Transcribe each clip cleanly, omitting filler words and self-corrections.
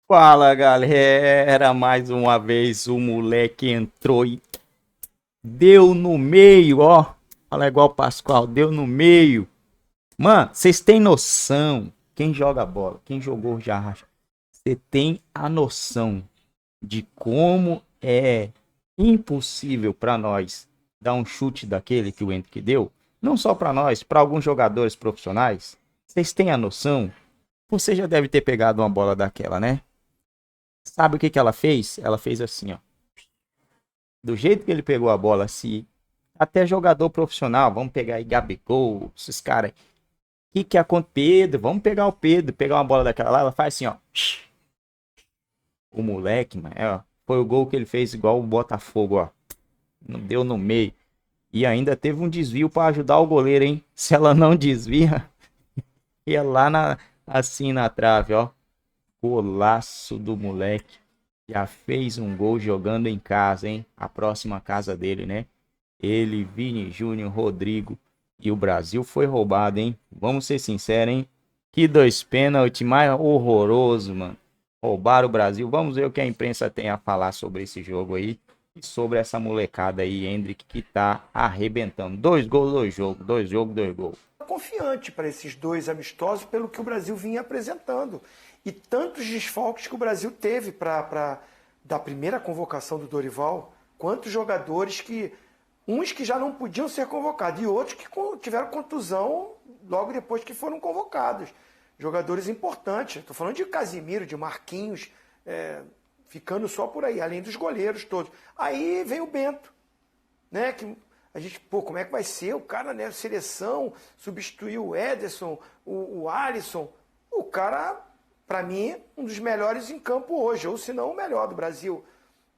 Fala galera, mais uma vez o moleque entrou e deu no meio, ó. Fala igual o Pascoal, deu no meio. Mano, vocês têm noção? Quem joga bola, quem jogou já racha. Você tem a noção de como é impossível pra nós dar um chute daquele que o Henrique deu? Não só pra nós, pra alguns jogadores profissionais. Vocês têm a noção? Você já deve ter pegado uma bola daquela, né? Sabe o que que ela fez? Ela fez assim, ó. Do jeito que ele pegou a bola, se até jogador profissional, vamos pegar aí Gabigol, esses caras. O que que acontece? Pedro, vamos pegar o Pedro, pegar uma bola daquela lá, ela faz assim, ó. O moleque, mano, ó, foi o gol que ele fez igual o Botafogo, ó. Não deu no meio. E ainda teve um desvio para ajudar o goleiro, hein? Se ela não desvia, ia lá assim na trave, ó. Golaço do moleque. Já fez um gol jogando em casa, hein? A próxima casa dele, né? Ele, Vini Júnior, Rodrigo. E o Brasil foi roubado, hein? Vamos ser sinceros, hein? Que dois pênaltis mais horroroso, mano. Roubaram o Brasil. Vamos ver o que a imprensa tem a falar sobre esse jogo aí. E sobre essa molecada aí, Hendrick, que tá arrebentando. Dois gols, dois jogos. Dois jogos, dois gols. Confiante para esses dois amistosos pelo que o Brasil vinha apresentando. E tantos desfalques que o Brasil teve da primeira convocação do Dorival, quantos jogadores que uns que já não podiam ser convocados e outros que tiveram contusão logo depois que foram convocados. Jogadores importantes. Estou falando de Casimiro, de Marquinhos, ficando só por aí, além dos goleiros todos. Aí vem o Bento, né? Que a gente, como é que vai ser? O cara, né? Seleção, substituiu o Ederson, o Alisson. O cara, para mim, um dos melhores em campo hoje, ou se não o melhor do Brasil.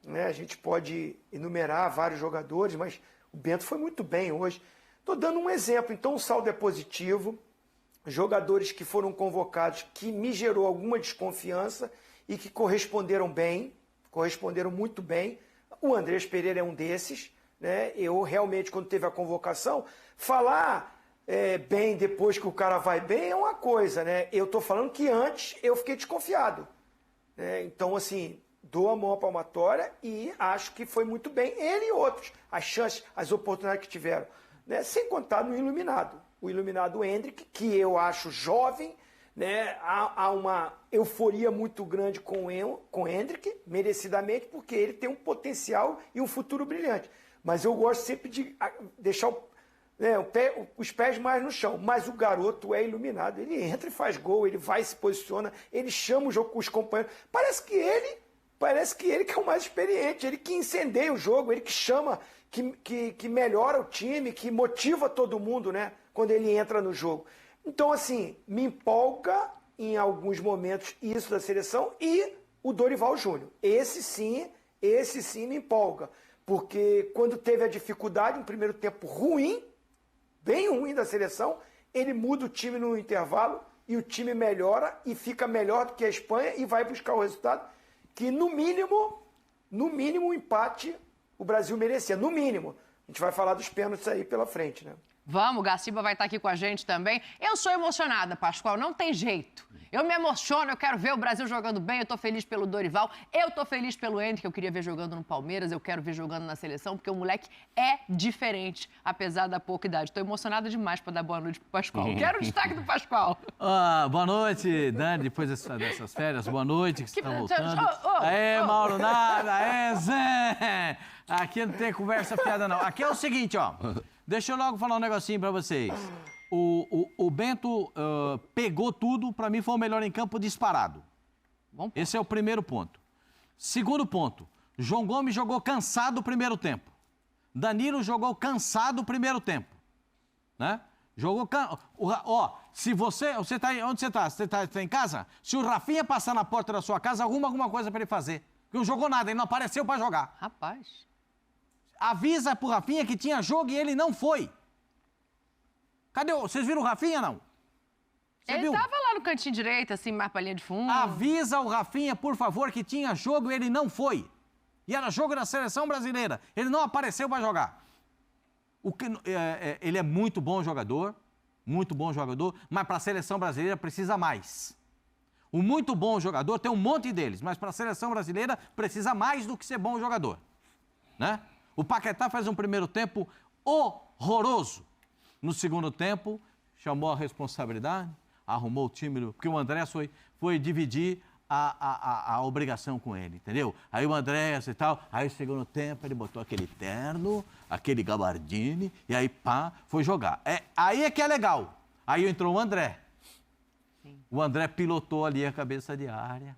Né? A gente pode enumerar vários jogadores, mas o Bento foi muito bem hoje. Estou dando um exemplo, então o saldo é positivo. Jogadores que foram convocados que me gerou alguma desconfiança e que corresponderam bem, corresponderam muito bem. O Andrés Pereira é um desses. Né? Eu realmente, quando teve a convocação, falar bem depois que o cara vai bem é uma coisa, né? Eu estou falando que antes eu fiquei desconfiado. Né? Então, assim, dou a mão à palmatória e acho que foi muito bem. Ele e outros, as chances, as oportunidades que tiveram. Né? Sem contar no Iluminado. O Iluminado Hendrick, que eu acho jovem, né? Há uma euforia muito grande com o Hendrick, merecidamente, porque ele tem um potencial e um futuro brilhante. Mas eu gosto sempre de deixar os pés mais no chão. Mas o garoto é iluminado. Ele entra e faz gol, ele vai, se posiciona, ele chama o jogo com os companheiros. Parece que ele que é o mais experiente, ele que incendeia o jogo, ele que chama, que melhora o time, que motiva todo mundo, né? Quando ele entra no jogo. Então, assim, me empolga em alguns momentos isso da seleção e o Dorival Júnior. Esse sim me empolga. Porque quando teve a dificuldade, um primeiro tempo ruim, bem ruim da seleção, ele muda o time no intervalo e o time melhora e fica melhor do que a Espanha e vai buscar o resultado que, no mínimo, um empate o Brasil merecia. No mínimo. A gente vai falar dos pênaltis aí pela frente, né? Vamos, o Gaciba vai estar aqui com a gente também. Eu sou emocionada, Pascoal, não tem jeito. Eu me emociono, eu quero ver o Brasil jogando bem, eu tô feliz pelo Dorival, eu tô feliz pelo Henrique, que eu queria ver jogando no Palmeiras, eu quero ver jogando na seleção, porque o moleque é diferente, apesar da pouca idade. Tô emocionada demais para dar boa noite pro Pascoal. Quero o destaque do Pascoal. Boa noite, Dani, depois dessas férias. Boa noite, que você está voltando. Mauro, nada, Zé. Aqui não tem conversa fiada, não. Aqui é o seguinte, ó. Deixa eu logo falar um negocinho pra vocês. O Bento pegou tudo, pra mim foi o melhor em campo disparado. Bom, esse é o primeiro ponto. Segundo ponto, João Gomes jogou cansado o primeiro tempo. Danilo jogou cansado o primeiro tempo. Né? Jogou se você tá aí, onde você tá? Você tá em casa? Se o Rafinha passar na porta da sua casa, arruma alguma coisa pra ele fazer. Porque não jogou nada, ele não apareceu pra jogar. Rapaz. Avisa pro Rafinha que tinha jogo e ele não foi. Cadê? Vocês viram o Rafinha, não? Ele tava lá no cantinho direito, assim, mais pra linha de fundo. Avisa o Rafinha, por favor, que tinha jogo e ele não foi. E era jogo da seleção brasileira. Ele não apareceu pra jogar. Ele é muito bom jogador, mas pra seleção brasileira precisa mais. O muito bom jogador tem um monte deles, mas para a seleção brasileira precisa mais do que ser bom jogador, né? O Paquetá faz um primeiro tempo horroroso. No segundo tempo, chamou a responsabilidade, arrumou o time, porque o André foi dividir a obrigação com ele, entendeu? Aí o André e tal, aí no segundo tempo ele botou aquele terno, aquele gabardine, e aí pá, foi jogar. Aí é que é legal. Aí entrou o André. Sim. O André pilotou ali a cabeça de área.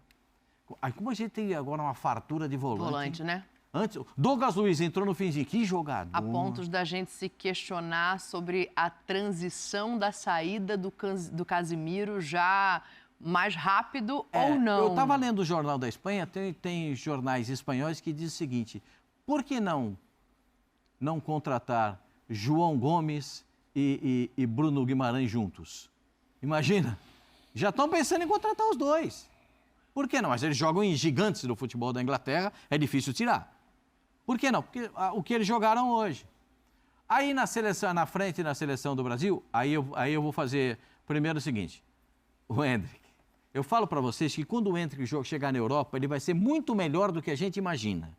Aí como a gente tem agora uma fartura de volante. Volante, né? Antes, Douglas Luiz entrou no finzinho, que jogador. A pontos da gente se questionar sobre a transição da saída do Casemiro já mais rápido ou não. Eu estava lendo o Jornal da Espanha, tem jornais espanhóis que dizem o seguinte, por que não contratar João Gomes e Bruno Guimarães juntos? Imagina, já estão pensando em contratar os dois. Por que não? Mas eles jogam em gigantes do futebol da Inglaterra, é difícil tirar. Por que não? Porque o que eles jogaram hoje. Aí na frente na seleção do Brasil, aí eu vou fazer primeiro o seguinte, o Endrick. Eu falo para vocês que quando o Endrick chegar na Europa, ele vai ser muito melhor do que a gente imagina.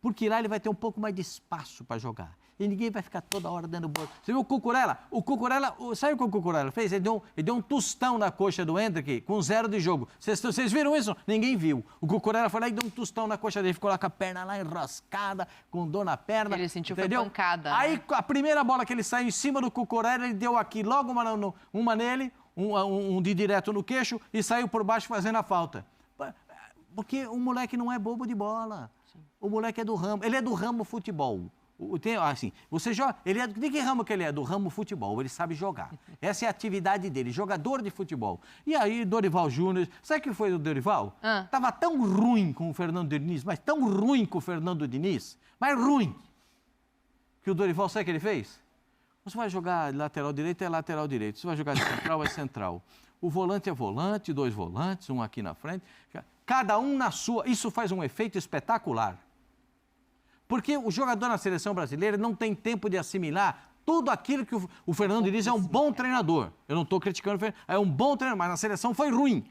Porque lá ele vai ter um pouco mais de espaço para jogar. E ninguém vai ficar toda hora dando bola. Você viu o Cucurella? Sabe o que o Cucurella fez? Ele deu um tostão na coxa do Endrick com 0 de jogo. Vocês viram isso? Ninguém viu. O Cucurella foi lá e deu um tostão na coxa dele. Ficou lá com a perna lá enroscada, com dor na perna. Ele sentiu entendeu? Foi pancada. Aí né? a primeira bola que ele saiu em cima do Cucurella, ele deu aqui logo uma nele, um de direto no queixo e saiu por baixo fazendo a falta. Porque o moleque não é bobo de bola. Sim. O moleque é do ramo. Ele é do ramo futebol. Assim, você joga, de que ramo que ele é? Do ramo futebol, ele sabe jogar. Essa é a atividade dele, jogador de futebol. E aí, Dorival Júnior, sabe o que foi do Dorival? Tava tão ruim com o Fernando Diniz, mas tão ruim com o Fernando Diniz, mas ruim, que o Dorival, sabe o que ele fez? Você vai jogar lateral direito, é lateral direito. Você vai jogar de central, é central. O volante é volante, 2 volantes, um aqui na frente. Cada um na sua. Isso faz um efeito espetacular. Porque o jogador na seleção brasileira não tem tempo de assimilar tudo aquilo que o Fernando Diniz é um bom treinador. Eu não estou criticando o Fernando, é um bom treinador, mas na seleção foi ruim.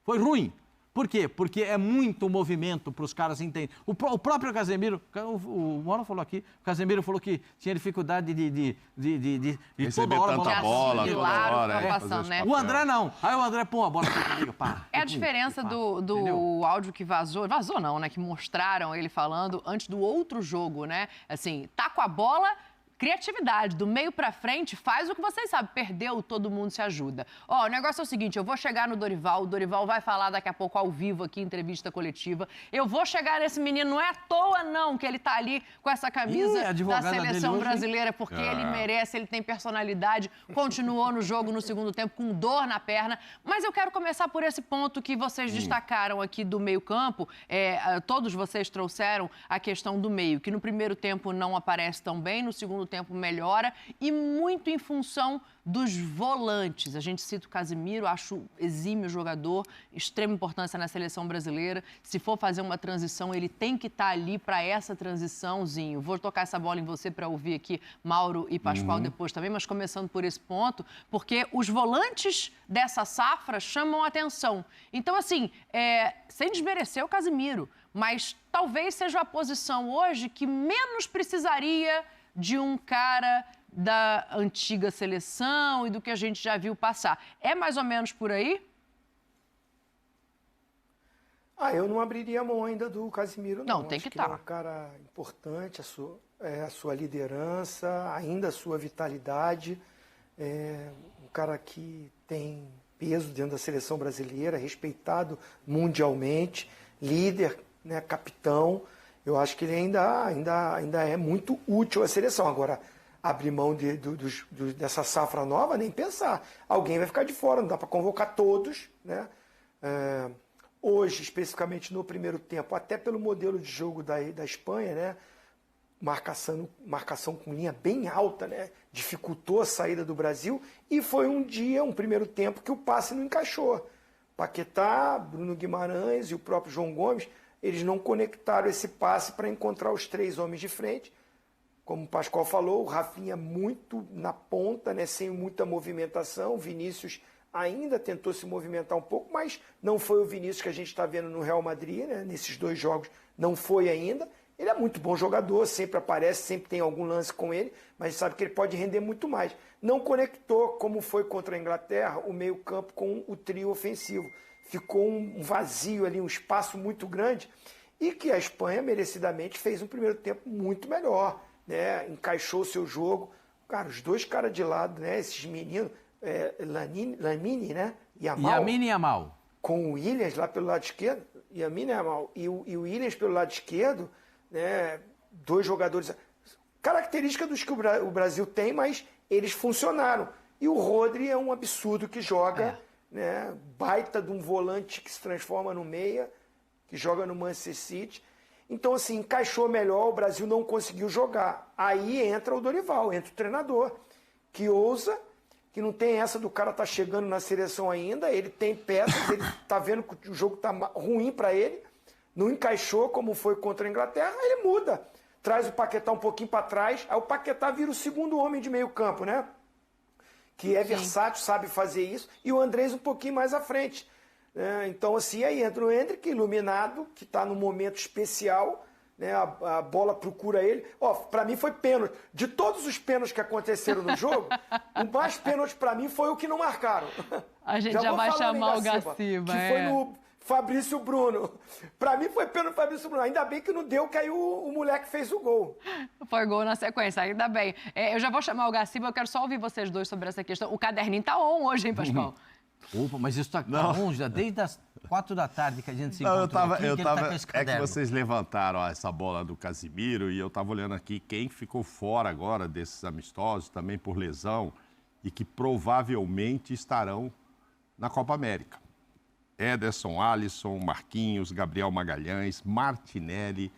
Foi ruim. Por quê? Porque é muito movimento para os caras entenderem. O próprio Casemiro, o Mauro falou aqui, o Casemiro falou que tinha dificuldade de receber toda hora tanta bola, toda hora. Passando, né? O André não. Aí o André, pô, a bola fica, pá. É a diferença do áudio que vazou não, né? Que mostraram ele falando antes do outro jogo, né? Assim, tá com a bola... Criatividade, do meio pra frente, faz o que vocês sabem. Perdeu, todo mundo se ajuda. Ó, o negócio é o seguinte, eu vou chegar no Dorival, o Dorival vai falar daqui a pouco ao vivo aqui, entrevista coletiva. Eu vou chegar nesse menino, não é à toa não que ele tá ali com essa camisa da seleção brasileira, porque ele merece, ele tem personalidade, continuou no jogo no segundo tempo com dor na perna. Mas eu quero começar por esse ponto que vocês destacaram aqui do meio campo. Todos vocês trouxeram a questão do meio, que no primeiro tempo não aparece tão bem, no segundo tempo melhora e muito em função dos volantes. A gente cita o Casemiro, acho exímio jogador, extrema importância na seleção brasileira. Se for fazer uma transição, ele tem que estar ali para essa transiçãozinho. Vou tocar essa bola em você para ouvir aqui Mauro e Pascoal depois também, mas começando por esse ponto, porque os volantes dessa safra chamam a atenção. Então, assim, sem desmerecer o Casemiro, mas talvez seja a posição hoje que menos precisaria de um cara da antiga seleção e do que a gente já viu passar. É mais ou menos por aí? Eu não abriria a mão ainda do Casemiro, não. Não, tem que estar. Ele é um cara importante, a sua liderança, ainda a sua vitalidade. Um cara que tem peso dentro da seleção brasileira, respeitado mundialmente, líder, né, capitão. Eu acho que ele ainda é muito útil à seleção. Agora, abrir mão dessa safra nova, nem pensar. Alguém vai ficar de fora, não dá para convocar todos, né? Hoje, especificamente no primeiro tempo, até pelo modelo de jogo da Espanha, né? Marcação com linha bem alta, né? Dificultou a saída do Brasil e foi um primeiro tempo que o passe não encaixou. Paquetá, Bruno Guimarães e o próprio João Gomes, eles não conectaram esse passe para encontrar os 3 homens de frente. Como o Pascoal falou, o Rafinha muito na ponta, né, sem muita movimentação, Vinícius ainda tentou se movimentar um pouco, mas não foi o Vinícius que a gente está vendo no Real Madrid, né? Nesses 2 jogos não foi ainda. Ele é muito bom jogador, sempre aparece, sempre tem algum lance com ele, mas sabe que ele pode render muito mais. Não conectou, como foi contra a Inglaterra, o meio-campo com o trio ofensivo. Ficou um vazio ali, um espaço muito grande, e que a Espanha, merecidamente, fez um primeiro tempo muito melhor, né? Encaixou o seu jogo. Cara, os 2 caras de lado, né? Esses meninos, Lamine, né? Lamine Yamal. Com o Williams lá pelo lado esquerdo, Lamine Yamal e o Williams pelo lado esquerdo, né? 2 jogadores, característica dos que o Brasil tem, mas eles funcionaram. E o Rodri é um absurdo que joga, né? Baita de um volante que se transforma no meia, que joga no Manchester City. Então, assim, encaixou melhor, o Brasil não conseguiu jogar. Aí entra o Dorival, entra o treinador, que ousa, que não tem essa do cara tá chegando na seleção ainda, ele tem peças, ele tá vendo que o jogo tá ruim para ele, não encaixou como foi contra a Inglaterra, ele muda. Traz o Paquetá um pouquinho para trás, aí o Paquetá vira o segundo homem de meio campo, né? Que é versátil, sabe fazer isso, e o Andrés um pouquinho mais à frente. Então, assim, aí entra o Endrick, iluminado, que está num momento especial, né? A bola procura ele. Ó, para mim foi pênalti. De todos os pênaltis que aconteceram no jogo, o mais pênalti para mim foi o que não marcaram. A gente já vai chamar o Gaciba. Que foi no Fabrício Bruno. Para mim foi pênalti no Fabrício Bruno. Ainda bem que não deu, que aí o moleque fez o gol. Foi gol na sequência, ainda bem. Eu já vou chamar o Gaciba, eu quero só ouvir vocês dois sobre essa questão. O caderninho tá on hoje, hein, Pascoal? Opa, mas isso tá longe, desde as 4 da tarde que a gente se encontrou aqui, é que vocês levantaram essa bola do Casimiro e eu tava olhando aqui quem ficou fora agora desses amistosos, também por lesão, e que provavelmente estarão na Copa América. Ederson, Alisson, Marquinhos, Gabriel Magalhães, Martinelli,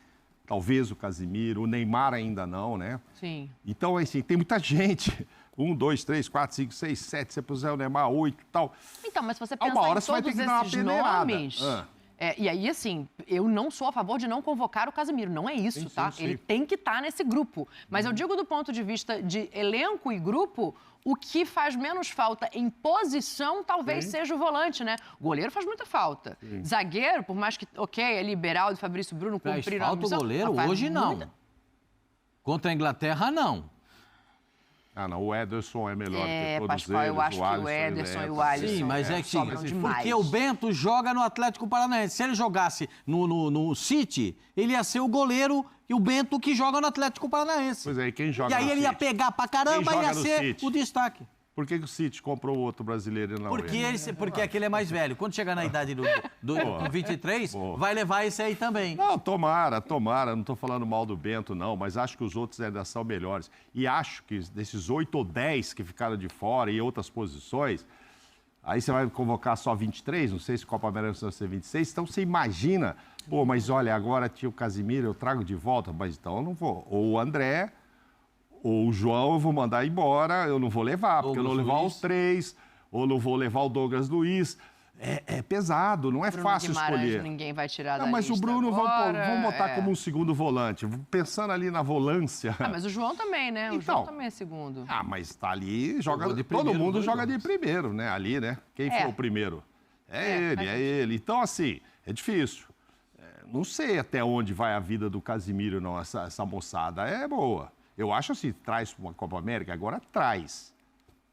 talvez o Casimiro, o Neymar ainda não, né? Sim. Então, assim, tem muita gente. 1, 2, 3, 4, 5, 6, 7, você puser o Neymar, 8 e tal. Então, mas se você pensar em todos esses nomes... e aí, assim, eu não sou a favor de não convocar o Casemiro, não é isso, tá? Ele tem que estar nesse grupo. Mas eu digo do ponto de vista de elenco e grupo, o que faz menos falta em posição talvez seja o volante, né? O goleiro faz muita falta. Zagueiro, por mais que, é liberal, de Fabrício Bruno cumpriram a missão. Falta o goleiro? Hoje não. Contra a Inglaterra, não. Não, o Ederson é melhor que todos Pascoal, eles. Eu acho que o Ederson e o Alisson Sim, mas é que demais. porque o Bento joga no Atlético Paranaense. Se ele jogasse no City, ele ia ser o goleiro e o Bento que joga no Atlético Paranaense. Pois é, quem joga E aí ele ia pegar pra caramba e ia ser City? o destaque. Por que o City comprou outro brasileiro e não ele? Porque aquele é mais velho. Quando chegar na idade do 23, vai levar esse aí também. Não, tomara. Não estou falando mal do Bento, não, mas acho que os outros ainda são melhores. E acho que desses 8 ou 10 que ficaram de fora e outras posições, aí você vai convocar só 23, não sei se Copa América vai ser 26, então você imagina, mas olha, agora tinha o Casimiro, eu trago de volta, mas então eu não vou. Ou o André... ou o João eu vou mandar embora, eu não vou levar, porque eu não vou levar os 3, ou não vou levar o Douglas Luiz. É pesado, não é fácil escolher. Ninguém vai tirar da mas lista o Bruno agora, vamos botar como um segundo volante. Pensando ali na volância. Mas o João também, né? O João também é segundo. Mas tá ali, todo mundo joga de primeiro, né? Ali, né? Quem foi o primeiro? É ele. Então, assim, é difícil. Não sei até onde vai a vida do Casimiro, não. Essa moçada é boa. Eu acho assim, traz uma Copa América, agora traz.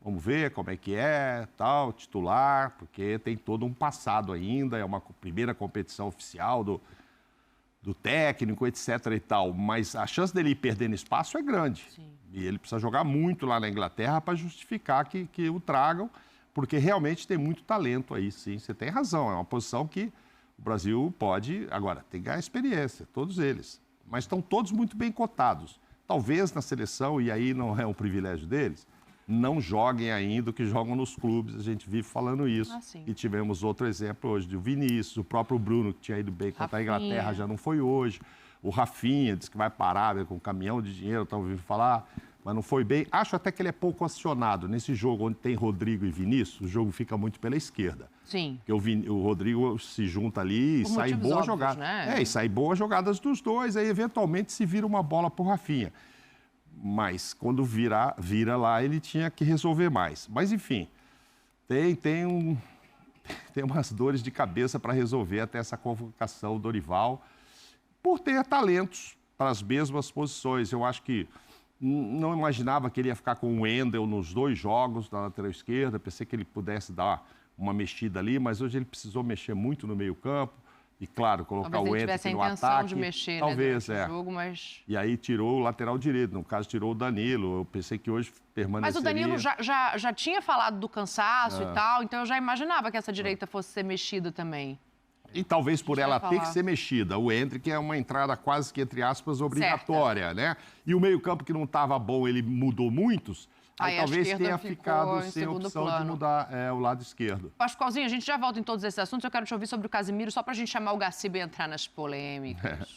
Vamos ver como é que é, tal, titular, porque tem todo um passado ainda, é uma primeira competição oficial do técnico, etc. e tal. Mas a chance dele ir perdendo espaço é grande. Sim. E ele precisa jogar muito lá na Inglaterra para justificar que o tragam, porque realmente tem muito talento aí, sim. Você tem razão, é uma posição que o Brasil pode... Agora, tem que ganhar experiência, todos eles. Mas estão todos muito bem cotados. Talvez na seleção, e aí não é um privilégio deles, não joguem ainda o que jogam nos clubes. A gente vive falando isso. E tivemos outro exemplo hoje do Vinícius, o próprio Bruno, que tinha ido bem contra a Inglaterra, já não foi hoje. O Rafinha disse que vai parar com um caminhão de dinheiro, estão ouvindo falar, mas não foi bem. Acho até que ele é pouco acionado. Nesse jogo onde tem Rodrigo e Vinícius, o jogo fica muito pela esquerda. Sim. Porque o Rodrigo se junta ali e sai boa jogada. Né? E sai boas jogadas dos dois, aí eventualmente se vira uma bola pro Rafinha. Mas quando vira lá, ele tinha que resolver mais. Mas enfim, Tem umas dores de cabeça para resolver até essa convocação do Dorival, por ter talentos para as mesmas posições. Eu acho que não imaginava que ele ia ficar com o Wendel nos 2 jogos na lateral esquerda, pensei que ele pudesse dar uma mexida ali, mas hoje ele precisou mexer muito no meio-campo e, claro, colocar o Wendel no ataque. De mexer, talvez, né, jogo, mas... E aí tirou o lateral direito, no caso tirou o Danilo. Eu pensei que hoje permaneceria... Mas o Danilo já tinha falado do cansaço e tal, então eu já imaginava que essa direita fosse ser mexida também. E talvez por ela ter que ser mexida. O Endrick é uma entrada quase que, entre aspas, obrigatória, né? E o meio-campo que não estava bom, ele mudou muitos. Aí talvez tenha ficado sem opção de mudar o lado esquerdo. Pascoalzinho, a gente já volta em todos esses assuntos. Eu quero te ouvir sobre o Casimiro, só pra gente chamar o Gaciba e entrar nas polêmicas.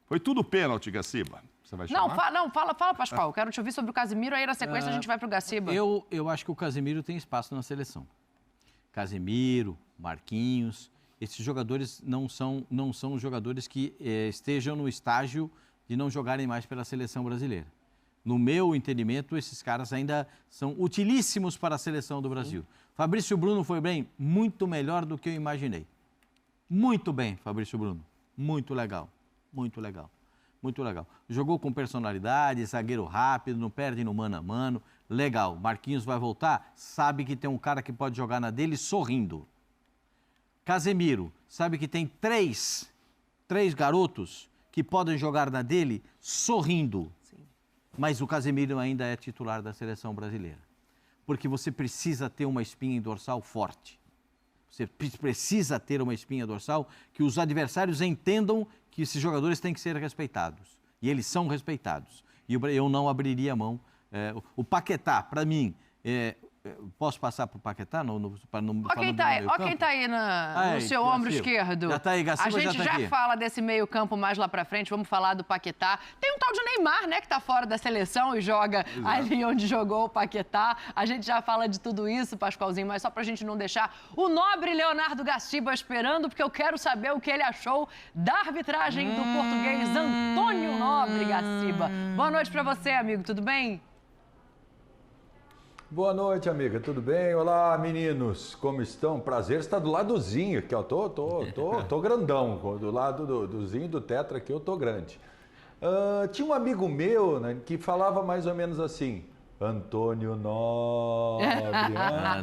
Foi tudo pênalti, Gaciba. Você vai chamar? Não, fala, Pascoal. Eu quero te ouvir sobre o Casimiro, aí na sequência a gente vai pro Gaciba. Eu acho que o Casimiro tem espaço na seleção. Casimiro, Marquinhos... Esses jogadores não são jogadores que estejam no estágio de não jogarem mais pela seleção brasileira. No meu entendimento, esses caras ainda são utilíssimos para a seleção do Brasil. Fabrício Bruno foi bem, muito melhor do que eu imaginei. Muito bem, Fabrício Bruno. Muito legal, muito legal, muito legal. Jogou com personalidade, zagueiro rápido, não perde no mano a mano. Legal, Marquinhos vai voltar, sabe que tem um cara que pode jogar na dele sorrindo. Casemiro, sabe que tem três garotos que podem jogar na dele sorrindo. Sim. Mas o Casemiro ainda é titular da seleção brasileira. Porque você precisa ter uma espinha dorsal forte. Você precisa ter uma espinha dorsal que os adversários entendam que esses jogadores têm que ser respeitados. E eles são respeitados. E eu não abriria mão. O Paquetá, para mim... Posso passar para o Paquetá? Quem está aí no seu ombro esquerdo? Já está aí, Gaciba, a gente já fala desse meio campo mais lá para frente, vamos falar do Paquetá. Tem um tal de Neymar, né, que está fora da seleção e joga ali onde jogou o Paquetá. A gente já fala de tudo isso, Pascoalzinho, mas só para a gente não deixar o nobre Leonardo Gaciba esperando, porque eu quero saber o que ele achou da arbitragem do português Antônio Nobre Gaciba. Boa noite para você, amigo, tudo bem? Boa noite, amiga. Tudo bem? Olá, meninos. Como estão? Prazer estar do ladozinho aqui, ó. Tô grandão. Do lado do Zinho do Tetra aqui, eu tô grande. Tinha um amigo meu, né, que falava mais ou menos assim: Antônio Nobre.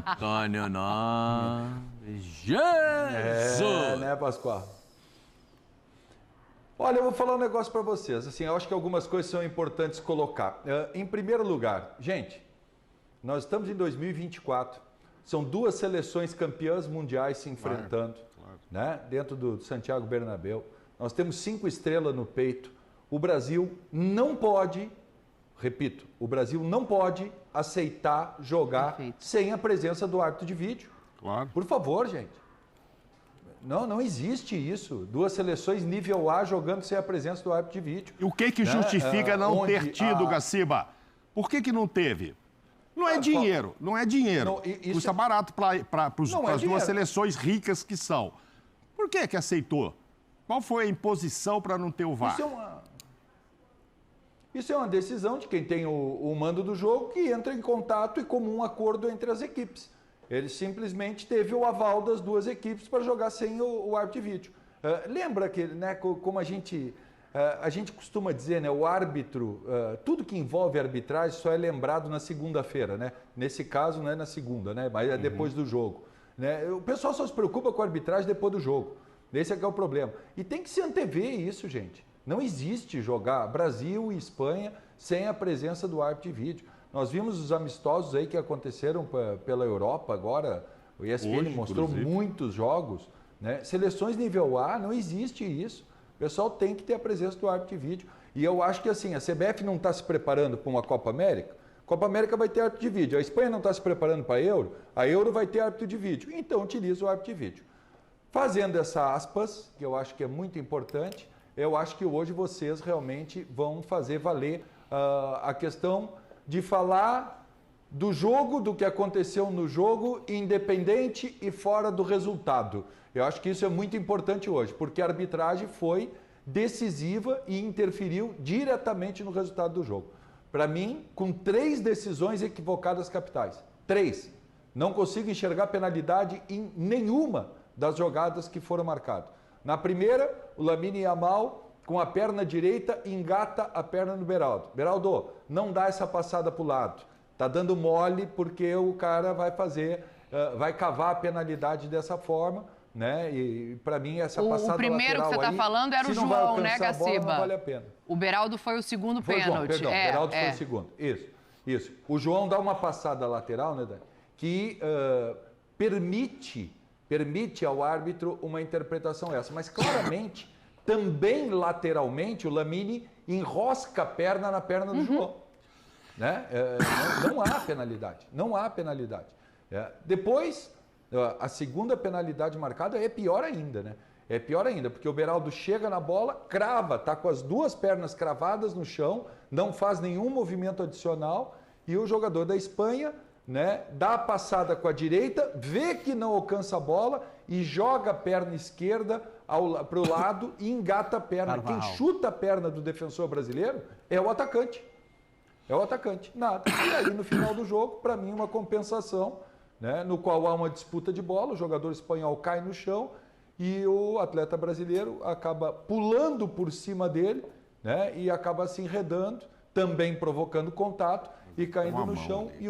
Antônio Nobre. Jesus! Né, Pascoal? Olha, eu vou falar um negócio para vocês. Assim, eu acho que algumas coisas são importantes colocar. Em primeiro lugar, gente... Nós estamos em 2024, são 2 seleções campeãs mundiais se enfrentando, né? Dentro do Santiago Bernabéu. Nós temos 5 estrelas no peito. O Brasil não pode, repito, o Brasil não pode aceitar jogar sem a presença do árbitro de vídeo. Claro. Por favor, gente. Não existe isso. 2 seleções nível A jogando sem a presença do árbitro de vídeo. E o que justifica não ter tido, Gaciba? Por que não teve? Não é dinheiro. Custa barato para as 2 seleções ricas que são. Por que aceitou? Qual foi a imposição para não ter o VAR? Isso é uma decisão de quem tem o mando do jogo, que entra em contato e comum acordo entre as equipes. Ele simplesmente teve o aval das 2 equipes para jogar sem o árbitro de vídeo. Lembra que, né, como a gente costuma dizer, né, o árbitro, tudo que envolve arbitragem só é lembrado na segunda-feira, né? Nesse caso não é na segunda, né? Mas é depois do jogo. Né? O pessoal só se preocupa com a arbitragem depois do jogo. Esse é que é o problema. E tem que se antever isso, gente. Não existe jogar Brasil e Espanha sem a presença do árbitro de vídeo. Nós vimos os amistosos aí que aconteceram pela Europa agora. O ESPN hoje, mostrou muitos jogos. Né? Seleções nível A, não existe isso. O pessoal tem que ter a presença do árbitro de vídeo. E eu acho que assim, a CBF não está se preparando para uma Copa América. A Copa América vai ter árbitro de vídeo. A Espanha não está se preparando para a Euro vai ter árbitro de vídeo. Então utiliza o árbitro de vídeo. Fazendo essa aspas, que eu acho que é muito importante, eu acho que hoje vocês realmente vão fazer valer a questão de falar do jogo, do que aconteceu no jogo, independente e fora do resultado. Eu acho que isso é muito importante hoje, porque a arbitragem foi decisiva e interferiu diretamente no resultado do jogo. Para mim, com 3 decisões equivocadas capitais. 3. Não consigo enxergar penalidade em nenhuma das jogadas que foram marcadas. Na primeira, o Lamine Yamal, com a perna direita, engata a perna no Beraldo. Beraldo, não dá essa passada para o lado. Tá dando mole porque o cara vai fazer, vai cavar a penalidade dessa forma, né? E para mim essa passada lateral o primeiro que você está falando era o João, né, Gaciba? Não vale a pena. O Beraldo foi o segundo pênalti. João, perdão, o Beraldo foi o segundo. Isso. O João dá uma passada lateral, né, Dani, que permite ao árbitro uma interpretação essa, mas claramente, também lateralmente, o Lamine enrosca a perna na perna do João. Né? Não há penalidade, não há penalidade. Depois, a segunda penalidade marcada é pior ainda, né? É pior ainda, porque o Beraldo chega na bola, crava, tá com as duas pernas cravadas no chão, não faz nenhum movimento adicional e o jogador da Espanha, né, dá a passada com a direita, vê que não alcança a bola e joga a perna esquerda para o lado e engata a perna. Quem chuta a perna do defensor brasileiro é o atacante. É o atacante, nada. E aí no final do jogo, para mim, uma compensação, né, no qual há uma disputa de bola, o jogador espanhol cai no chão e o atleta brasileiro acaba pulando por cima dele, né, e acaba se enredando, também provocando contato e caindo no chão. E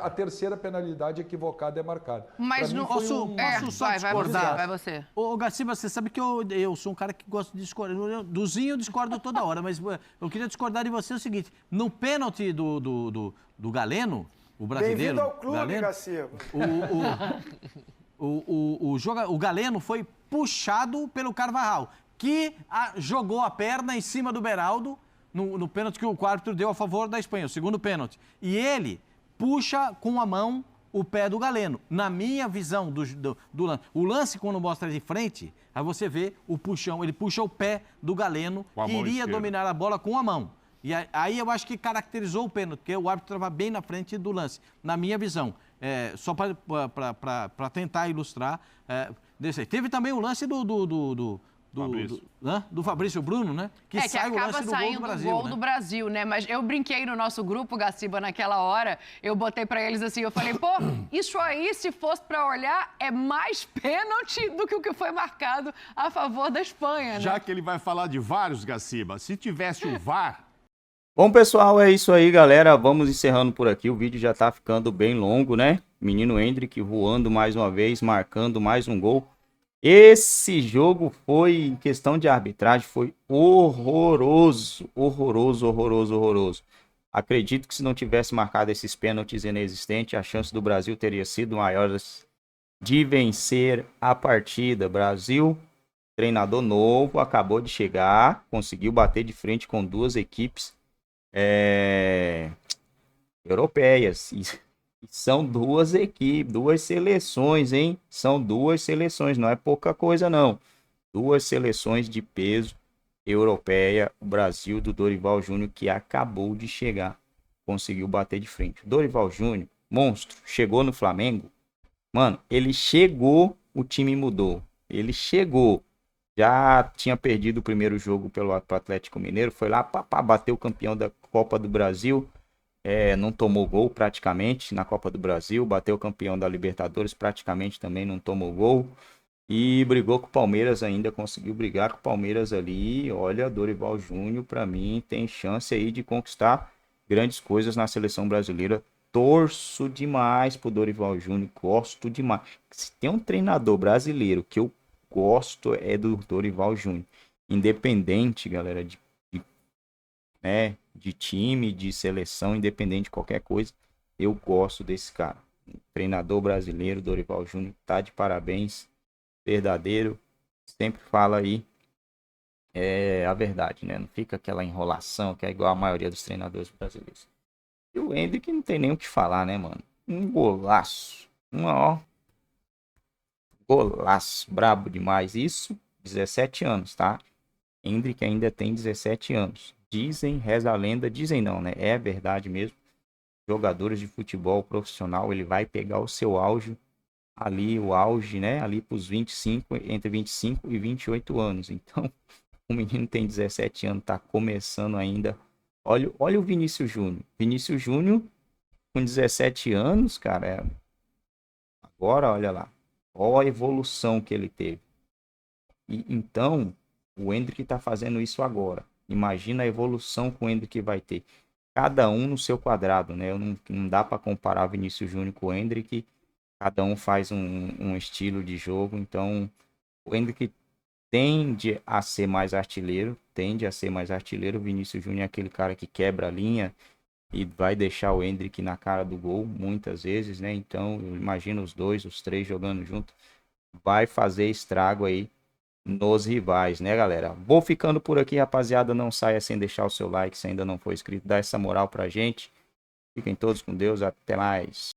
a terceira penalidade equivocada é marcada. Mas não posso só discordar? Vai você. Ô, Gaciba, você sabe que eu sou um cara que gosta de discordar. Do Zinho eu discordo toda hora, mas eu queria discordar de você o seguinte: no pênalti do Galeno, o brasileiro. Bem-vindo ao clube, Gaciba. O Galeno foi puxado pelo Carvajal, que jogou a perna em cima do Beraldo no pênalti que o árbitro deu a favor da Espanha, o segundo pênalti. E ele puxa com a mão o pé do Galeno. Na minha visão do lance, o lance quando mostra de frente, aí você vê o puxão, ele puxa o pé do Galeno, que iria dominar a bola com a mão. E aí eu acho que caracterizou o pênalti, porque o árbitro estava bem na frente do lance, na minha visão. Só para tentar ilustrar. Teve também o lance do Fabrício Bruno, né? Que sai o lance do gol do Brasil. Gol do Brasil, né? Mas eu brinquei no nosso grupo, Gaciba, naquela hora, eu botei pra eles assim, eu falei, pô, isso aí, se fosse pra olhar, é mais pênalti do que o que foi marcado a favor da Espanha, né? Já que ele vai falar de vários, Gaciba, se tivesse o VAR... Bom, pessoal, é isso aí, galera. Vamos encerrando por aqui. O vídeo já tá ficando bem longo, né? Menino Endrick voando mais uma vez, marcando mais um gol. Esse jogo foi, em questão de arbitragem, foi horroroso. Acredito que se não tivesse marcado esses pênaltis inexistentes, a chance do Brasil teria sido maior de vencer a partida. Brasil, treinador novo, acabou de chegar, conseguiu bater de frente com duas equipes europeias. E são duas equipes, duas seleções, hein? São duas seleções, não é pouca coisa, não. Duas seleções de peso europeia. O Brasil do Dorival Júnior, que acabou de chegar, conseguiu bater de frente. O Dorival Júnior, monstro, chegou no Flamengo. Mano, ele chegou, o time mudou. Ele chegou. Já tinha perdido o primeiro jogo pelo Atlético Mineiro. Foi lá, bateu o campeão da Copa do Brasil. Não tomou gol praticamente na Copa do Brasil. Bateu o campeão da Libertadores, praticamente também não tomou gol. E brigou com o Palmeiras ainda. Conseguiu brigar com o Palmeiras ali. Olha, Dorival Júnior, para mim, tem chance aí de conquistar grandes coisas na seleção brasileira. Torço demais pro Dorival Júnior. Gosto demais. Se tem um treinador brasileiro que eu gosto, é do Dorival Júnior. Independente, galera, de time, de seleção, independente de qualquer coisa, eu gosto desse cara. Treinador brasileiro, Dorival Júnior, tá de parabéns. Verdadeiro, sempre fala aí a verdade, né? Não fica aquela enrolação que é igual a maioria dos treinadores brasileiros. E o Endrick não tem nem o que falar, né, mano? Um golaço. Golaço, brabo demais. Isso, 17 anos, tá? Endrick ainda tem 17 anos. Dizem, reza a lenda, dizem não, né? É verdade mesmo. Jogadores de futebol profissional, ele vai pegar o seu auge ali, o auge, né? Ali pros 25, entre 25 e 28 anos. Então, o menino tem 17 anos, tá começando ainda. Olha o Vinícius Júnior. Vinícius Júnior, com 17 anos, cara, Agora, olha lá. Olha a evolução que ele teve. E então, o Endrick tá fazendo isso agora. Imagina a evolução que o Endrick vai ter. Cada um no seu quadrado, né? Não dá para comparar Vinícius Júnior com o Endrick. Cada um faz um estilo de jogo. Então, o Endrick tende a ser mais artilheiro. O Vinícius Júnior é aquele cara que quebra a linha e vai deixar o Endrick na cara do gol muitas vezes, né? Então, eu imagino os três jogando junto. Vai fazer estrago aí nos rivais, né, galera? Vou ficando por aqui, rapaziada. Não saia sem deixar o seu like, se ainda não for inscrito. Dá essa moral pra gente. Fiquem todos com Deus. Até mais.